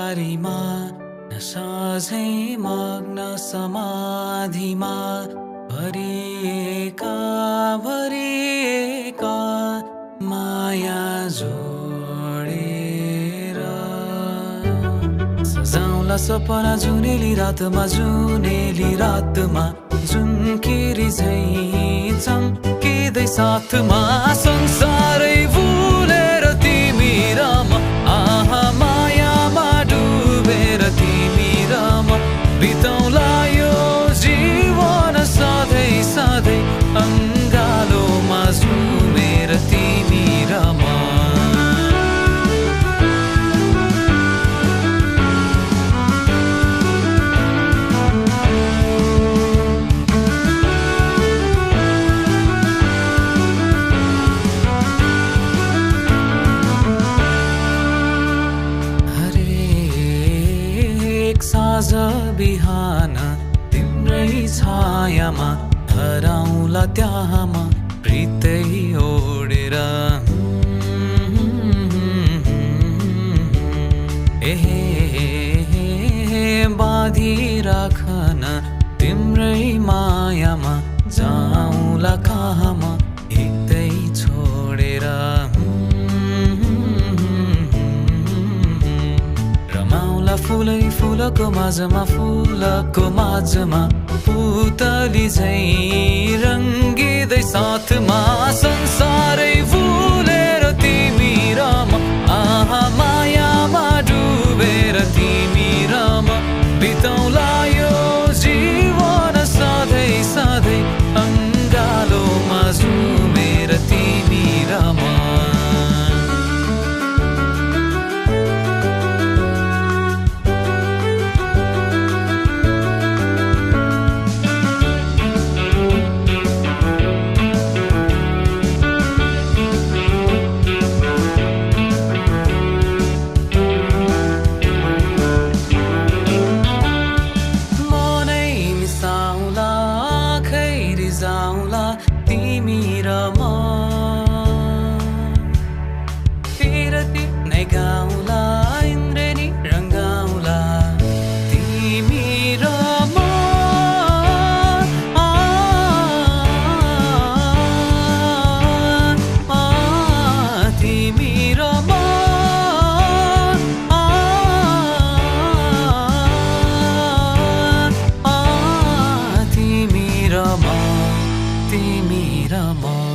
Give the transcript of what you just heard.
बारीमा नसाझै मग्न समाधिमा भरिएका माया जोडेर सजाउँला सपना जुनेली रातमा जुनकिरी झै चम्किँदै साथमा संसारै भुलेर तिमी र म आहा मायामा डुबेर तिमी र म बिताउँला यो जीवन सधैँ अङ्गालोमा झुमेर तिमी र म साँझ बिहान तिम्रै छायामा हराउँला त्यहाँमा प्रीतै ओडेर बाँधी राखन तिम्रै मायामा जाउँला कहाँमा हिँड्दै छोडेर फुलको माझमा पुतली झै रङ्गिँदै साथमा संसारै भुलेर तिमी र म आहा मायामा डुबेर तिमी र म बिताउँला यो जीवन सधैँ अङ्गालोमा झुमेर तिमी र म जाउँला तिमी र म पिरती नै गाउँला इन्द्रेणी रङ्गाउँला तिमी र म तिमी र म तिमी र म